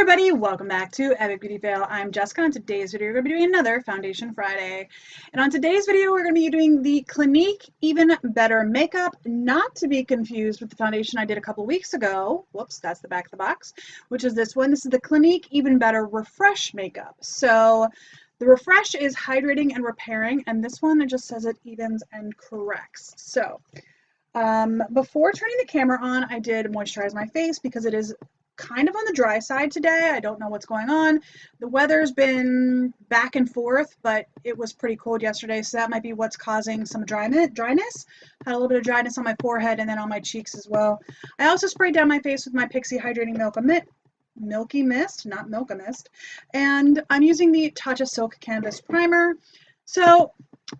everybody, welcome back to Epic Beauty Fail. I'm Jessica. On today's video, we're going to be doing another Foundation Friday. And on today's video, we're going to be doing the Clinique Even Better Makeup, not to be confused with the foundation I did a couple weeks ago. Whoops, that's the back of the box, which is this one. This is the Clinique Even Better Refresh Makeup. So the Refresh is hydrating and repairing, and this one, it just says it evens and corrects. So before turning the camera on, I did moisturize my face because it is kind of on the dry side today. I don't know what's going on. The weather's been back and forth, but it was pretty cold yesterday, so that might be what's causing some dryness. Had a little bit of dryness on my forehead and then on my cheeks as well. I also sprayed down my face with my Pixie Hydrating Milky Mist, not Milka Mist, and I'm using the Tatcha Silk Canvas Primer. So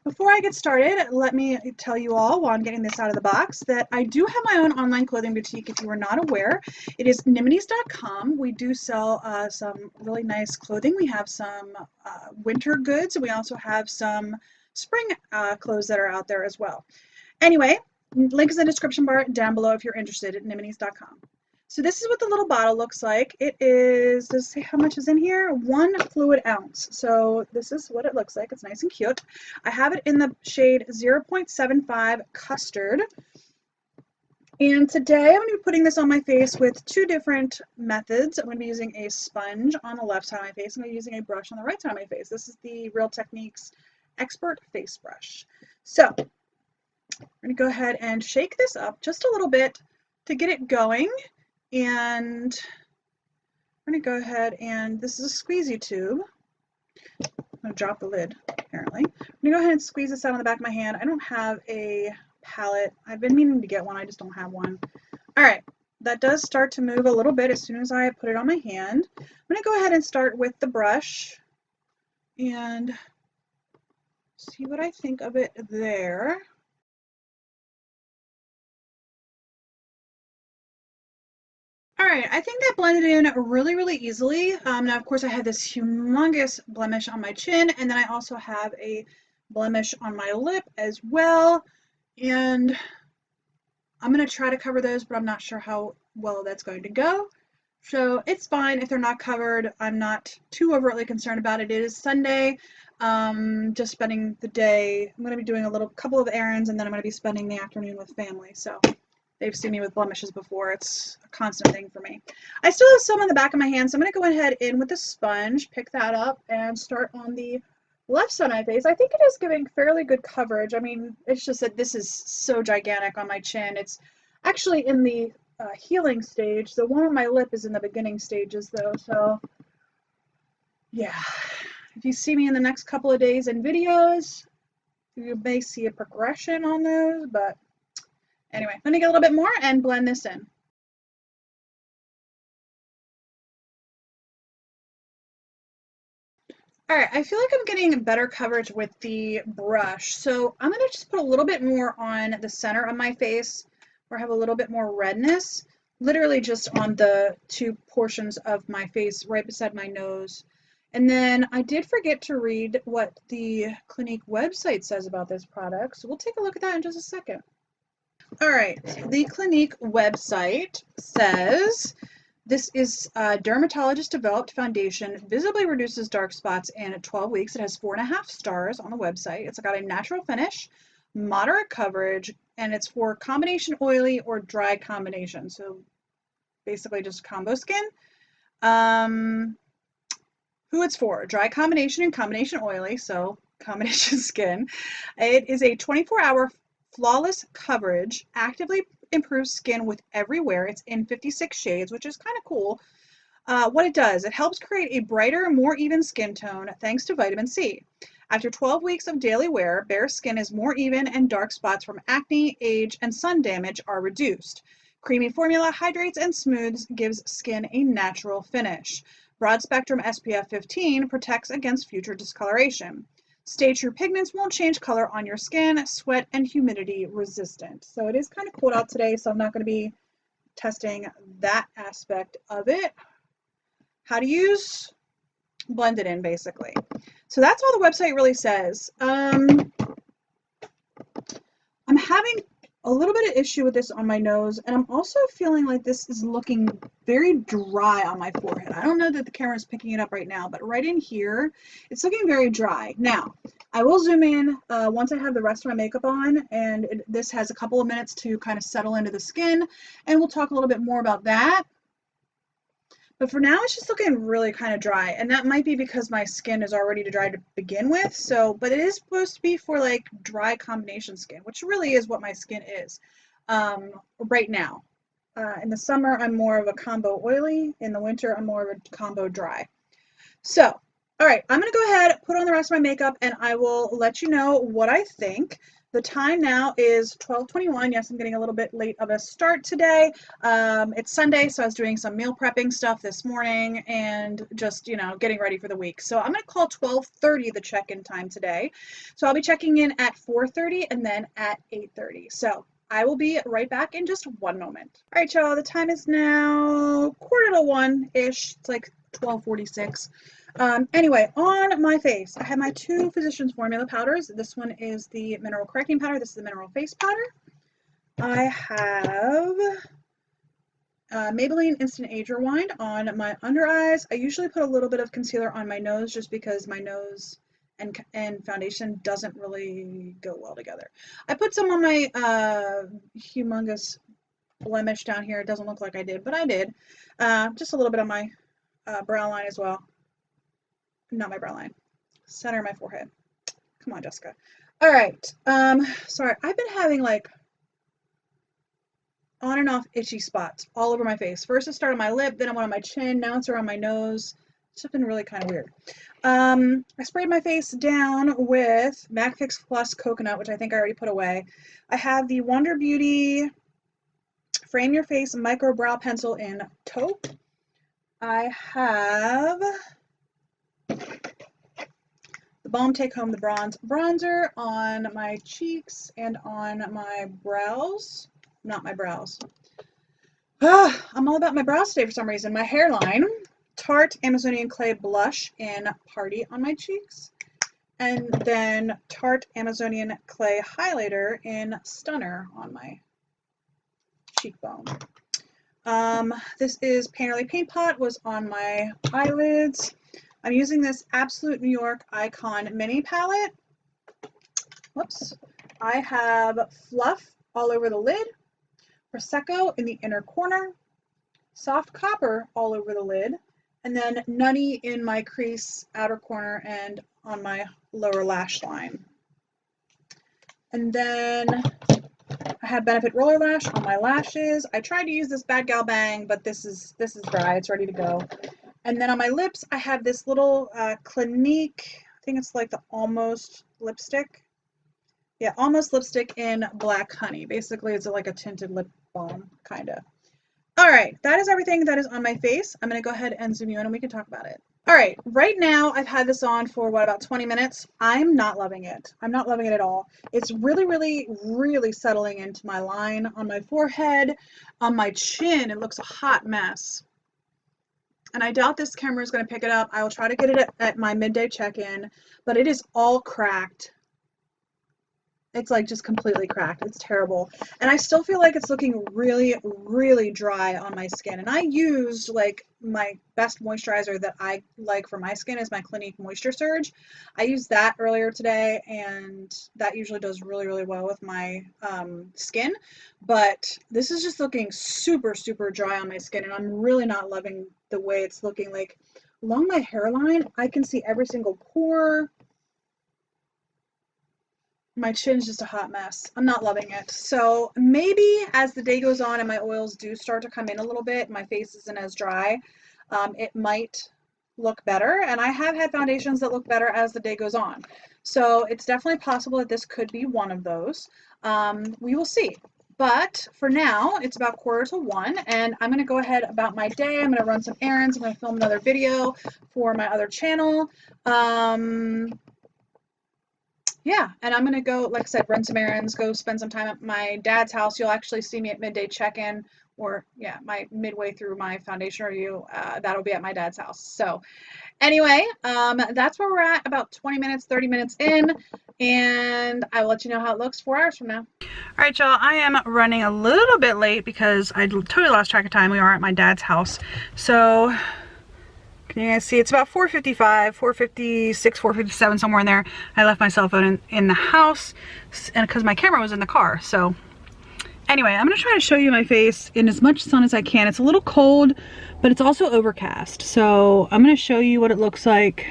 before I get started, let me tell you all, while I'm getting this out of the box, that I do have my own online clothing boutique if you were not aware. It is Niminies.com. We do sell some really nice clothing. We have some winter goods, and we also have some spring clothes that are out there as well. Anyway, link is in the description bar down below if you're interested at Niminies.com. So this is what the little bottle looks like. It is, does it say how much is in here? 1 fluid ounce. So this is what it looks like. It's nice and cute. I have it in the shade 0.75 Custard. And today I'm going to be putting this on my face with two different methods. I'm going to be using a sponge on the left side of my face. I'm going to be using a brush on the right side of my face. This is the Real Techniques Expert Face Brush. So I'm going to go ahead and shake this up just a little bit to get it going. And I'm going to go ahead and, this is a squeezy tube. I'm going to drop the lid, apparently. I'm going to go ahead and squeeze this out on the back of my hand. I don't have a palette. I've been meaning to get one. I just don't have one. All right. That does start to move a little bit as soon as I put it on my hand. I'm going to go ahead and start with the brush and see what I think of it there. All right, I think that blended in really, really easily. Now, of course, I had this humongous blemish on my chin, and then I also have a blemish on my lip as well. And I'm going to try to cover those, but I'm not sure how well that's going to go. So it's fine if they're not covered. I'm not too overtly concerned about it. It is Sunday, just spending the day. I'm going to be doing a couple of errands, and then I'm going to be spending the afternoon with family. So they've seen me with blemishes before. It's a constant thing for me. I still have some on the back of my hand, so I'm going to go ahead in with the sponge, pick that up, and start on the left side of my face. I think it is giving fairly good coverage. I mean, it's just that this is so gigantic on my chin. It's actually in the healing stage. The one on my lip is in the beginning stages, though. So, yeah. If you see me in the next couple of days in videos, you may see a progression on those, but anyway, let me get a little bit more and blend this in. All right, I feel like I'm getting better coverage with the brush. So I'm gonna just put a little bit more on the center of my face where I have a little bit more redness, literally just on the two portions of my face right beside my nose. And then I did forget to read what the Clinique website says about this product. So we'll take a look at that in just a second. All right, the Clinique website says this is a dermatologist-developed foundation, visibly reduces dark spots in 12 weeks. It has 4.5 stars on the website. It's got a natural finish, moderate coverage, and it's for combination oily or dry combination. So basically just combo skin. Who it's for, dry combination and combination oily, so combination skin. It is a 24-hour flawless coverage, actively improves skin with every wear. It's in 56 shades, which is kind of cool. What it does, it helps create a brighter, more even skin tone thanks to vitamin C. After 12 weeks of daily wear, bare skin is more even and dark spots from acne, age, and sun damage are reduced. Creamy formula hydrates and smooths, gives skin a natural finish. Broad spectrum SPF 15 protects against future discoloration. Stay true pigments won't change color on your skin, sweat and humidity resistant. So it is kind of cold out today, so I'm not going to be testing that aspect of it. How to use, blend it in basically. So that's all the website really says. I'm having a little bit of issue with this on my nose, and I'm also feeling like this is looking very dry on my forehead. I don't know that the camera is picking it up right now, but right in here, it's looking very dry. Now, I will zoom in once I have the rest of my makeup on, and this has a couple of minutes to kind of settle into the skin, and we'll talk a little bit more about that. But for now, it's just looking really kind of dry, and that might be because my skin is already dry to begin with. So, but it is supposed to be for like dry combination skin, which really is what my skin is right now. In the summer, I'm more of a combo oily. In the winter, I'm more of a combo dry. So, all right, I'm gonna go ahead, put on the rest of my makeup, and I will let you know what I think. The time now is 12:21. Yes, I'm getting a little bit late of a start today. It's Sunday, so I was doing some meal prepping stuff this morning and just, getting ready for the week. So I'm gonna call 12:30 the check-in time today. So I'll be checking in at 4:30 and then at 8:30. So I will be right back in just one moment. All right, y'all, the time is now 1:45-ish. It's like 12:46. Anyway, on my face, I have my two Physicians Formula powders. This one is the Mineral Correcting Powder. This is the Mineral Face Powder. I have Maybelline Instant Age Rewind on my under eyes. I usually put a little bit of concealer on my nose just because my nose and foundation doesn't really go well together. I put some on my humongous blemish down here. It doesn't look like I did, but I did. Just a little bit on my brow line as well. Not my brow line. Center of my forehead. Come on, Jessica. All right. Sorry, I've been having like on and off itchy spots all over my face. First it started on my lip, then it went on my chin, now it's around my nose. It's just been really kind of weird. I sprayed my face down with MAC Fix Plus Coconut, which I think I already put away. I have the Wonder Beauty Frame Your Face Micro Brow Pencil in Taupe. I have the Balm Take Home the Bronze Bronzer on my cheeks and on my brows. Not my brows. I'm all about my brows today for some reason. My hairline, Tarte Amazonian Clay Blush in Party on my cheeks. And then Tarte Amazonian Clay Highlighter in Stunner on my cheekbone. This is Painterly Paint Pot, was on my eyelids. I'm using this Absolute New York Icon Mini Palette. Whoops. I have Fluff all over the lid, Prosecco in the inner corner, Soft Copper all over the lid, and then Nutty in my crease, outer corner, and on my lower lash line. And then I have Benefit Roller Lash on my lashes. I tried to use this Bad Gal Bang, but this is dry. It's ready to go. And then on my lips, I have this little Clinique, I think it's like the Almost lipstick. Yeah, Almost lipstick in Black Honey. Basically, it's like a tinted lip balm, kind of. All right, that is everything that is on my face. I'm going to go ahead and zoom you in and we can talk about it. All right, right now I've had this on for about 20 minutes. I'm not loving it. I'm not loving it at all. It's really, really, really settling into my line on my forehead, on my chin. It looks a hot mess. And I doubt this camera is going to pick it up. I will try to get it at my midday check-in, but it is all cracked. It's like just completely cracked. It's terrible. And I still feel like it's looking really, really dry on my skin. And I used like my best moisturizer that I like for my skin is my Clinique Moisture Surge. I used that earlier today and that usually does really, really well with my skin. But this is just looking super, super dry on my skin and I'm really not loving the way it's looking. Like along my hairline, I can see every single pore. My chin's just a hot mess. I'm not loving it. So maybe as the day goes on and my oils do start to come in a little bit, my face isn't as dry, it might look better. And I have had foundations that look better as the day goes on. So it's definitely possible that this could be one of those. We will see. But for now, it's about 1:45 and I'm going to go ahead about my day. I'm going to run some errands. I'm going to film another video for my other channel. Yeah, and I'm gonna go, like I said, run some errands, go spend some time at my dad's house. You'll actually see me at midday check-in, or yeah, my midway through my foundation review. That'll be at my dad's house. So anyway, that's where we're at, about 20 minutes, 30 minutes in. and I will let you know how it looks 4 hours from now. All right, y'all, I am running a little bit late because I totally lost track of time. We are at my dad's house. So, can you guys see? It's about 4:55, 4:56, 4:57, somewhere in there. I left my cell phone in the house and because my camera was in the car. So, anyway, I'm going to try to show you my face in as much sun as I can. It's a little cold, but it's also overcast. So, I'm going to show you what it looks like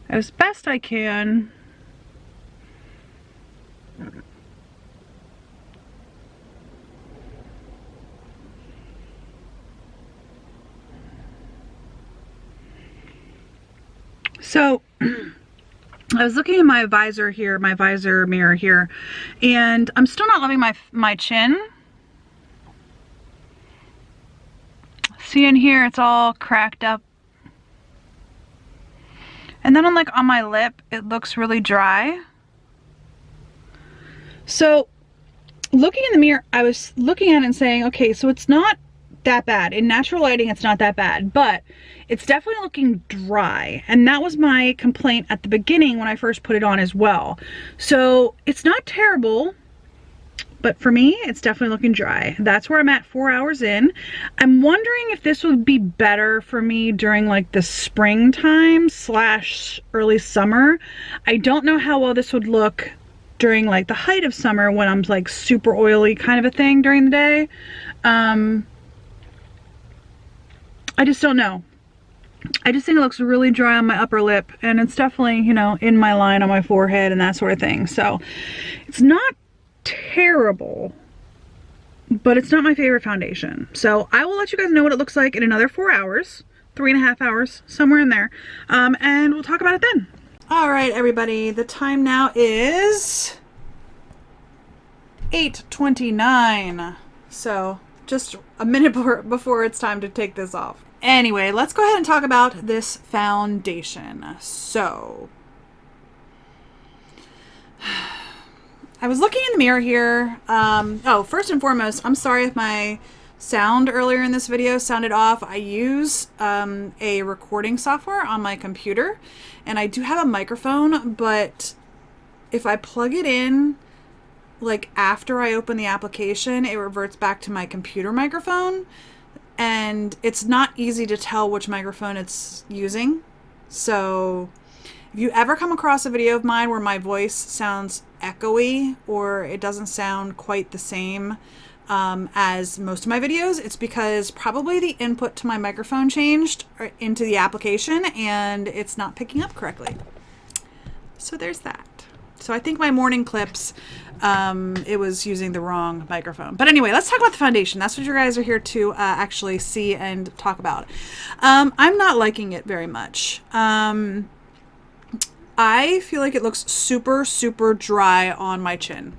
as best I can. So, I was looking in my visor here, my visor mirror here, and I'm still not loving my chin. See in here, it's all cracked up. And then on my lip, it looks really dry. So, looking in the mirror, I was looking at it and saying, okay, so it's not that bad. In natural lighting, it's not that bad, but it's definitely looking dry. And that was my complaint at the beginning when I first put it on as well. So it's not terrible, but for me, it's definitely looking dry. That's where I'm at 4 hours in. I'm wondering if this would be better for me during like the springtime / early summer. I don't know how well this would look during like the height of summer when I'm like super oily kind of a thing during the day. I just don't know. I just think it looks really dry on my upper lip, and it's definitely, you know, in my line on my forehead and that sort of thing. So it's not terrible, but it's not my favorite foundation. So I will let you guys know what it looks like in another 4 hours, 3.5 hours, somewhere in there. And we'll talk about it then. All right, everybody, the time now is 8:29. So just a minute before it's time to take this off. Anyway, let's go ahead and talk about this foundation. So, I was looking in the mirror here. Oh, first and foremost, I'm sorry if my sound earlier in this video sounded off. I use a recording software on my computer, and I do have a microphone, but if I plug it in, like after I open the application, it reverts back to my computer microphone, and it's not easy to tell which microphone it's using. So if you ever come across a video of mine where my voice sounds echoey or it doesn't sound quite the same as most of my videos, it's because probably the input to my microphone changed into the application and it's not picking up correctly. So there's that. So I think my morning clips, it was using the wrong microphone. But anyway, let's talk about the foundation. That's what you guys are here to actually see and talk about. I'm not liking it very much. I feel like it looks super, super dry on my chin.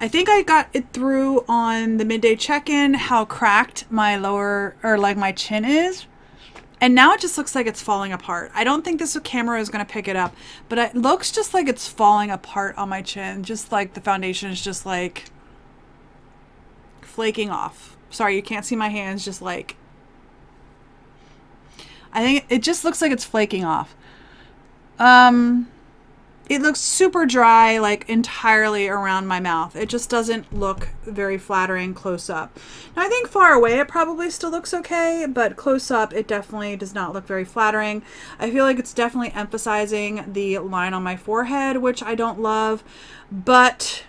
I think I got it through on the midday check-in, how cracked my lower, or like my chin is. And now it just looks like it's falling apart. I don't think this camera is going to pick it up, but it looks just like it's falling apart on my chin. Just like the foundation is just like flaking off. Sorry, you can't see my hands, just like, I think it just looks like it's flaking off. It looks super dry, like entirely around my mouth. It just doesn't look very flattering close up. Now I think far away it probably still looks okay, but close up it definitely does not look very flattering. I feel like it's definitely emphasizing the line on my forehead, which I don't love, but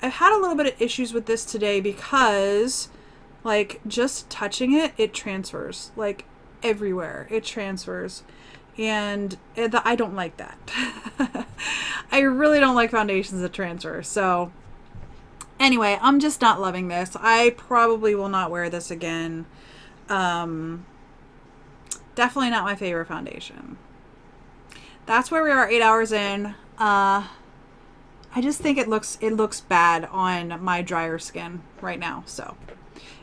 I've had a little bit of issues with this today because like just touching it, it transfers, like everywhere it transfers. And I don't like that. I really don't like foundations that transfer. So anyway, I'm just not loving this. I probably will not wear this again. Definitely not my favorite foundation. That's where we are 8 hours in. I just think it looks bad on my drier skin right now. So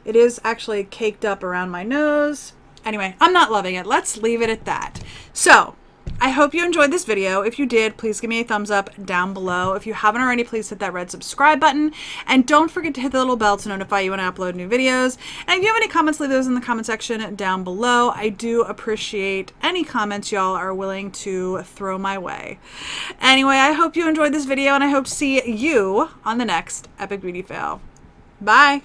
it is actually caked up around my nose. Anyway, I'm not loving it. Let's leave it at that. So, I hope you enjoyed this video. If you did, please give me a thumbs up down below. If you haven't already, please hit that red subscribe button. And don't forget to hit the little bell to notify you when I upload new videos. And if you have any comments, leave those in the comment section down below. I do appreciate any comments y'all are willing to throw my way. Anyway, I hope you enjoyed this video, and I hope to see you on the next Epic Beauty Fail. Bye!